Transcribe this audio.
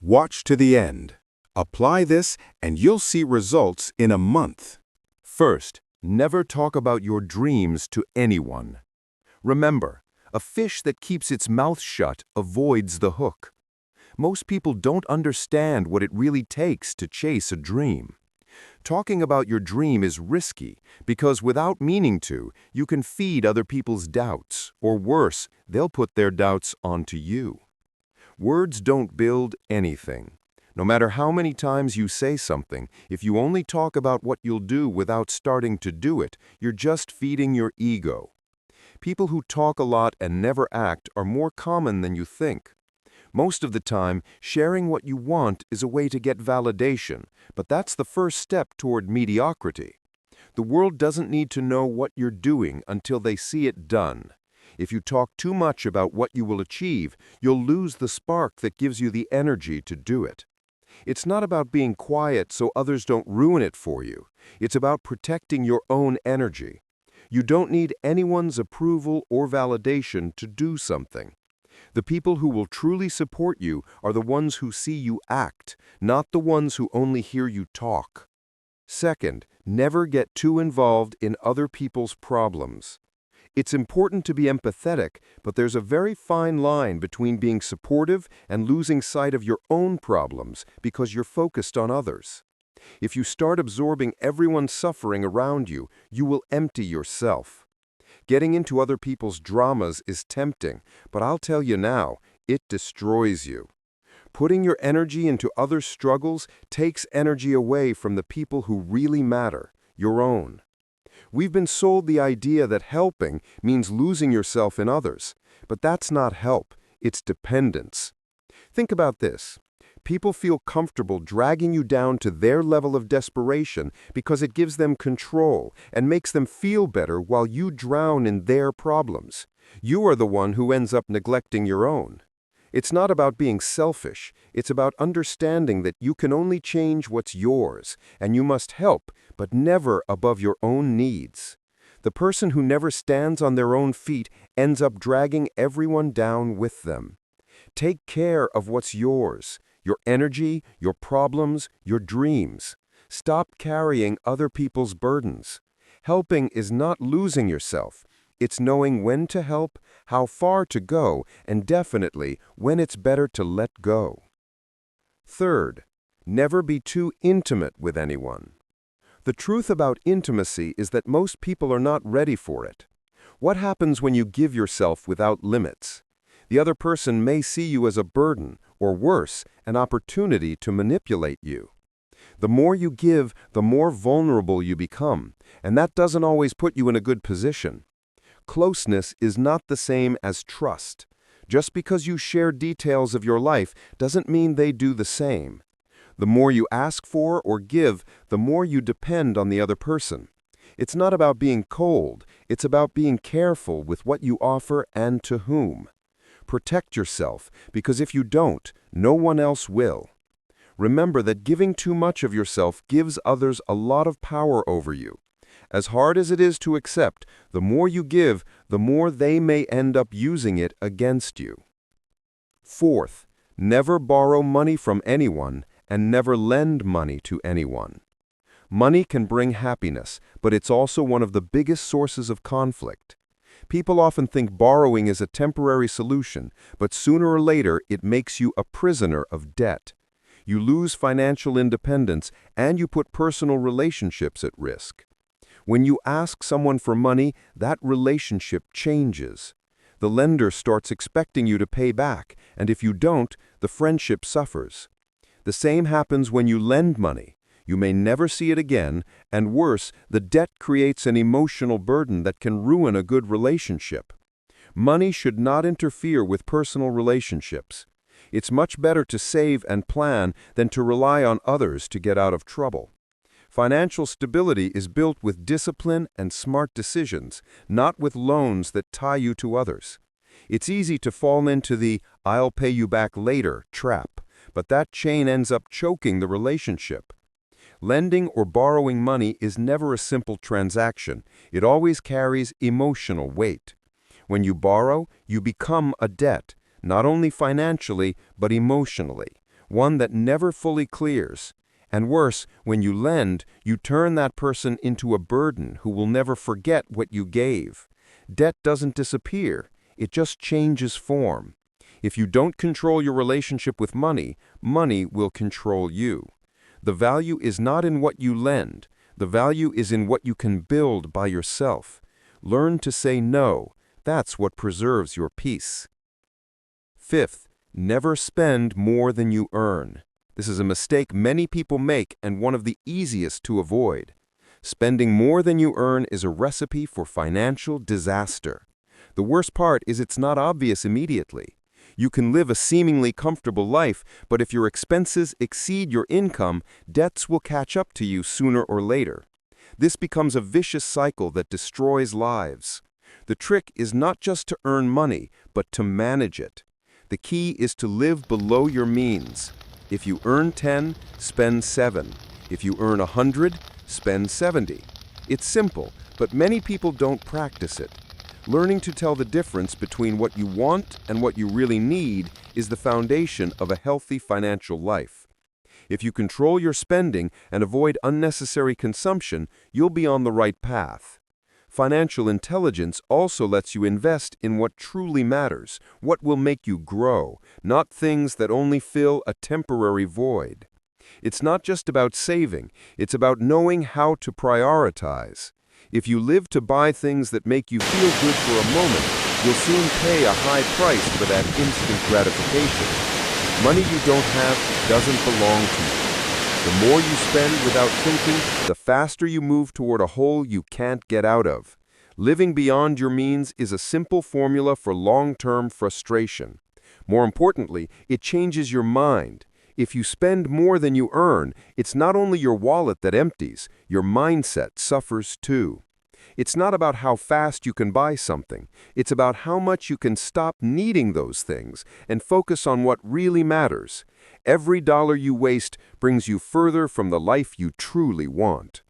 Watch to the end. Apply this and you'll see results in a month. First, never talk about your dreams to anyone. Remember, a fish that keeps its mouth shut avoids the hook. Most people don't understand what it really takes to chase a dream. Talking about your dream is risky because without meaning to, you can feed other people's doubts, or worse, they'll put their doubts onto you. Words don't build anything. No matter how many times you say something, if you only talk about what you'll do without starting to do it, you're just feeding your ego. People who talk a lot and never act are more common than you think. Most of the time, sharing what you want is a way to get validation, but that's the first step toward mediocrity. The world doesn't need to know what you're doing until they see it done. If you talk too much about what you will achieve, you'll lose the spark that gives you the energy to do it. It's not about being quiet so others don't ruin it for you. It's about protecting your own energy. You don't need anyone's approval or validation to do something. The people who will truly support you are the ones who see you act, not the ones who only hear you talk. Second, never get too involved in other people's problems. It's important to be empathetic, but there's a very fine line between being supportive and losing sight of your own problems because you're focused on others. If you start absorbing everyone's suffering around you, you will empty yourself. Getting into other people's dramas is tempting, but I'll tell you now, it destroys you. Putting your energy into other struggles takes energy away from the people who really matter, your own. We've been sold the idea that helping means losing yourself in others, but that's not help, it's dependence. Think about this. People feel comfortable dragging you down to their level of desperation because it gives them control and makes them feel better while you drown in their problems. You are the one who ends up neglecting your own. It's not about being selfish, it's about understanding that you can only change what's yours, and you must help, but never above your own needs. The person who never stands on their own feet ends up dragging everyone down with them. Take care of what's yours, your energy, your problems, your dreams. Stop carrying other people's burdens. Helping is not losing yourself. It's knowing when to help, how far to go, and definitely when it's better to let go. Third, never be too intimate with anyone. The truth about intimacy is that most people are not ready for it. What happens when you give yourself without limits? The other person may see you as a burden, or worse, an opportunity to manipulate you. The more you give, the more vulnerable you become, and that doesn't always put you in a good position. Closeness is not the same as trust. Just because you share details of your life doesn't mean they do the same. The more you ask for or give, the more you depend on the other person. It's not about being cold, it's about being careful with what you offer and to whom. Protect yourself, because if you don't, no one else will. Remember that giving too much of yourself gives others a lot of power over you. As hard as it is to accept, the more you give, the more they may end up using it against you. Fourth, never borrow money from anyone and never lend money to anyone. Money can bring happiness, but it's also one of the biggest sources of conflict. People often think borrowing is a temporary solution, but sooner or later it makes you a prisoner of debt. You lose financial independence and you put personal relationships at risk. When you ask someone for money, that relationship changes. The lender starts expecting you to pay back, and if you don't, the friendship suffers. The same happens when you lend money. You may never see it again, and worse, the debt creates an emotional burden that can ruin a good relationship. Money should not interfere with personal relationships. It's much better to save and plan than to rely on others to get out of trouble. Financial stability is built with discipline and smart decisions, not with loans that tie you to others. It's easy to fall into the "I'll pay you back later" trap, but that chain ends up choking the relationship. Lending or borrowing money is never a simple transaction. It always carries emotional weight. When you borrow, you become a debt, not only financially, but emotionally. one that never fully clears. And worse, when you lend, you turn that person into a burden who will never forget what you gave. Debt doesn't disappear, it just changes form. If you don't control your relationship with money, money will control you. The value is not in what you lend, the value is in what you can build by yourself. Learn to say no. That's what preserves your peace. Fifth, never spend more than you earn. This is a mistake many people make and one of the easiest to avoid. Spending more than you earn is a recipe for financial disaster. The worst part is it's not obvious immediately. You can live a seemingly comfortable life, but if your expenses exceed your income, debts will catch up to you sooner or later. This becomes a vicious cycle that destroys lives. The trick is not just to earn money, but to manage it. The key is to live below your means. If you earn 10, spend 7. If you earn 100, spend 70. It's simple, but many people don't practice it. Learning to tell the difference between what you want and what you really need is the foundation of a healthy financial life. If you control your spending and avoid unnecessary consumption, you'll be on the right path. Financial intelligence also lets you invest in what truly matters, what will make you grow, not things that only fill a temporary void. It's not just about saving, it's about knowing how to prioritize. If you live to buy things that make you feel good for a moment, you'll soon pay a high price for that instant gratification. Money you don't have doesn't belong to you. The more you spend without thinking, the faster you move toward a hole you can't get out of. Living beyond your means is a simple formula for long-term frustration. More importantly, it changes your mind. If you spend more than you earn, it's not only your wallet that empties, your mindset suffers too. It's not about how fast you can buy something. It's about how much you can stop needing those things and focus on what really matters. Every dollar you waste brings you further from the life you truly want.